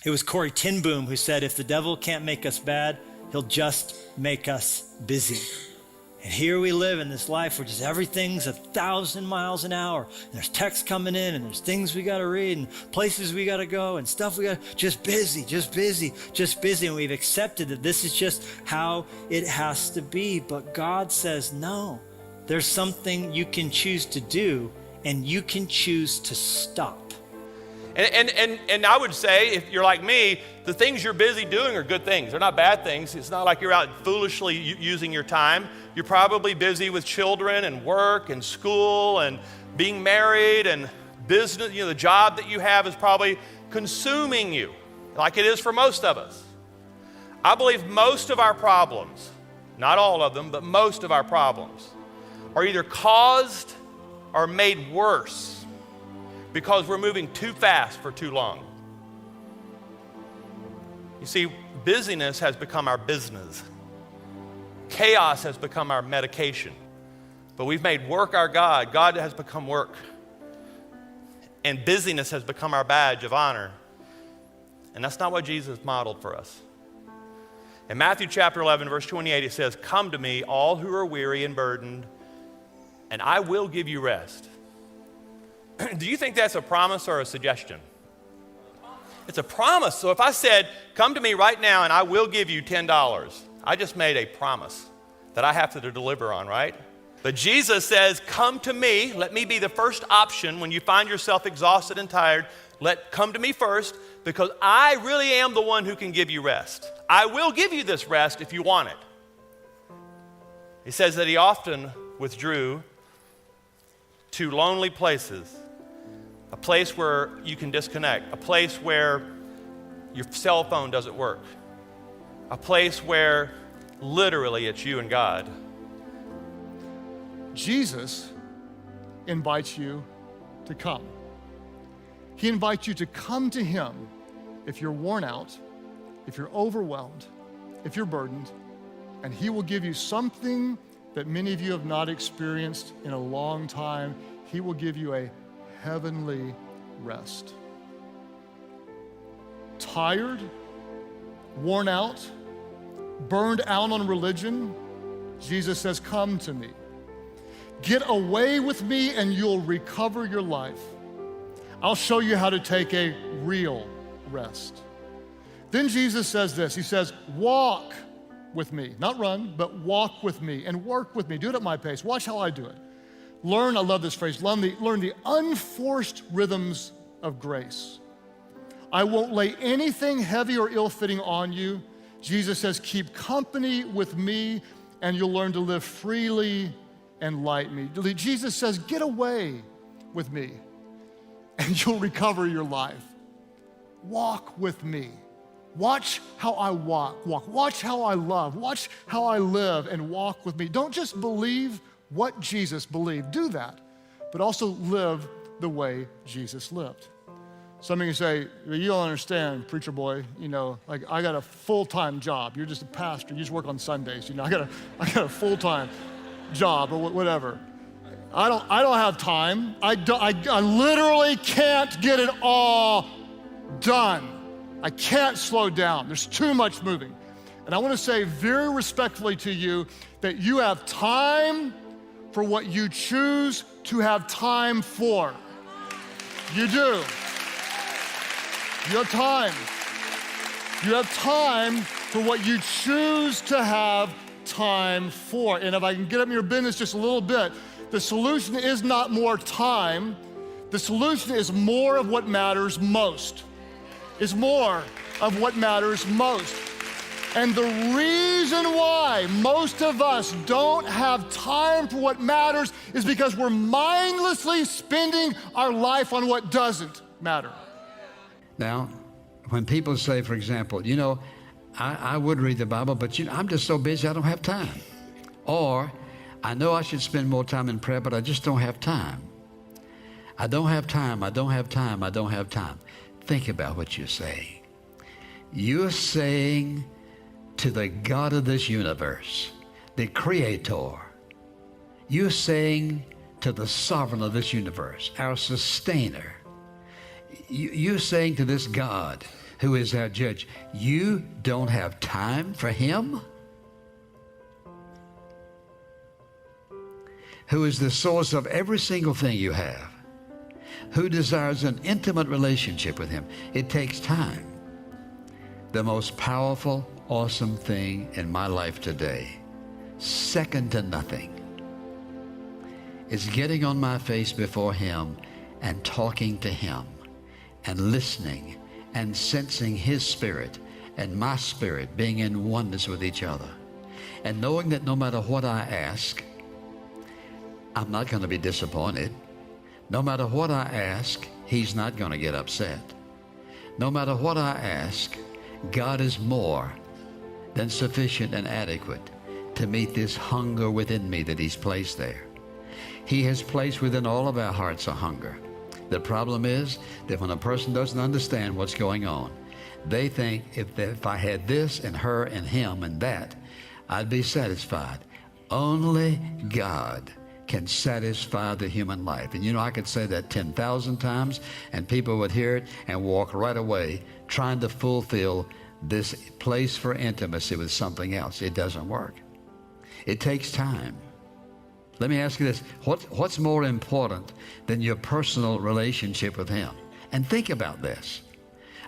It was Corrie ten Boom who said, if the devil can't make us bad, he'll just make us busy. And here we live in this life where just everything's 1,000 miles an hour. And there's texts coming in, and there's things we got to read, and places we got to go, and stuff we got to, just busy. And we've accepted that this is just how it has to be. But God says, no, there's something you can choose to do, and you can choose to stop. And I would say, if you're like me, the things you're busy doing are good things. They're not bad things. It's not like you're out foolishly using your time. You're probably busy with children and work and school and being married and business. The job that you have is probably consuming you, like it is for most of us. I believe most of our problems, not all of them, but most of our problems, are either caused or made worse because we're moving too fast for too long. You see, busyness has become our business. Chaos has become our medication. But we've made work our God. God has become work. And busyness has become our badge of honor. And that's not what Jesus modeled for us. In Matthew chapter 11, verse 28, it says, "Come to me, all who are weary and burdened, and I will give you rest." Do you think that's a promise or a suggestion? It's a promise. So if I said, come to me right now and I will give you $10, I just made a promise that I have to deliver on, right? But Jesus says, come to me. Let me be the first option when you find yourself exhausted and tired. Come to me first, because I really am the one who can give you rest. I will give you this rest if you want it. He says that he often withdrew to lonely places, a place where you can disconnect, a place where your cell phone doesn't work, a place where literally it's you and God. Jesus invites you to come. He invites you to come to him if you're worn out, if you're overwhelmed, if you're burdened, and he will give you something that many of you have not experienced in a long time. He will give you a heavenly rest. Tired, worn out, burned out on religion, Jesus says, come to me. Get away with me and you'll recover your life. I'll show you how to take a real rest. Then Jesus says this, he says, walk with me, not run, but walk with me and work with me. Do it at my pace. Watch how I do it. Learn, I love this phrase, learn the unforced rhythms of grace. I won't lay anything heavy or ill-fitting on you. Jesus says, keep company with me and you'll learn to live freely and lightly. Jesus says, get away with me and you'll recover your life. Walk with me. Watch how I walk. Watch how I love. Watch how I live and walk with me. Don't just believe what Jesus believed. Do that, but also live the way Jesus lived. Some of you say, well, you don't understand, preacher boy, like I got a full-time job. You're just a pastor. You just work on Sundays. I got a full-time job or whatever. I don't have time. I literally can't get it all done. I can't slow down. There's too much moving. And I want to say very respectfully to you that you have time for what you choose to have time for. You do. You have time. You have time for what you choose to have time for. And if I can get up in your business just a little bit, the solution is not more time. The solution is more of what matters most. Is more of what matters most. And the reason why most of us don't have time for what matters is because we're mindlessly spending our life on what doesn't matter. Now, when people say, for example, I would read the Bible, but I'm just so busy I don't have time. Or, I know I should spend more time in prayer, but I just don't have time. I don't have time. Think about what you're saying. You're saying to the God of this universe, the Creator, you're saying to the sovereign of this universe, our sustainer, you're saying to this God who is our judge. You don't have time for him? Who is the source of every single thing you have, who desires an intimate relationship with him. It takes time. The most powerful, awesome thing in my life today, second to nothing, is getting on my face before him and talking to him and listening and sensing his spirit and my spirit being in oneness with each other, and knowing that no matter what I ask, I'm not going to be disappointed. No matter what I ask, he's not going to get upset. No matter what I ask, God is more than sufficient and adequate to meet this hunger within me that he's placed there. He has placed within all of our hearts a hunger. The problem is that when a person doesn't understand what's going on, they think if I had this and her and him and that, I'd be satisfied. Only God can satisfy the human life. And you know, I could say that 10,000 times and people would hear it and walk right away trying to fulfill this place for intimacy with something else. It doesn't work. It takes time. Let me ask you this. What's more important than your personal relationship with him? And think about this.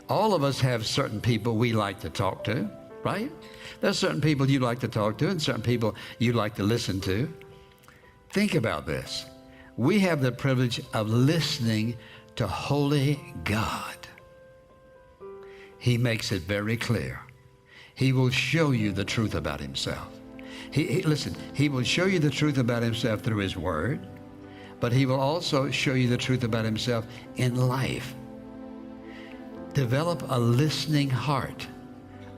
All of us have certain people we like to talk to, right? There's certain people you like to talk to and certain people you like to listen to. Think about this. We have the privilege of listening to holy God. He makes it very clear. He will show you the truth about himself. Listen, he will show you the truth about himself through his word, but he will also show you the truth about himself in life. Develop a listening heart,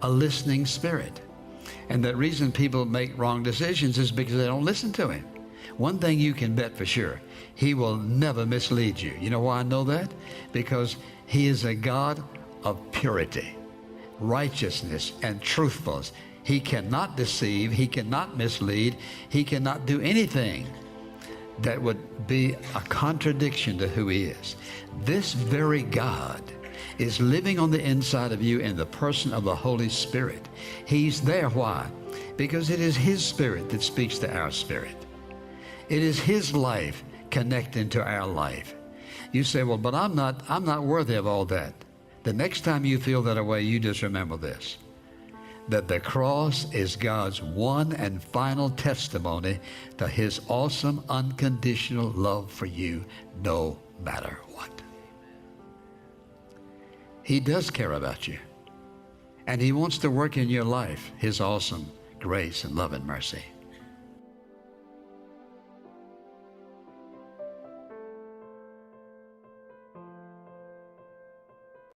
a listening spirit. And the reason people make wrong decisions is because they don't listen to him. One thing you can bet for sure, he will never mislead you. You know why I know that? Because he is a God of purity, righteousness, and truthfulness. He cannot deceive. He cannot mislead. He cannot do anything that would be a contradiction to who he is. This very God is living on the inside of you in the person of the Holy Spirit. He's there. Why? Because it is his spirit that speaks to our spirit. It is his life connecting to our life. You say, well, but I'm not worthy of all that. The next time you feel that way, you just remember this, that the cross is God's one and final testimony to his awesome, unconditional love for you, no matter what. He does care about you, and he wants to work in your life his awesome grace and love and mercy.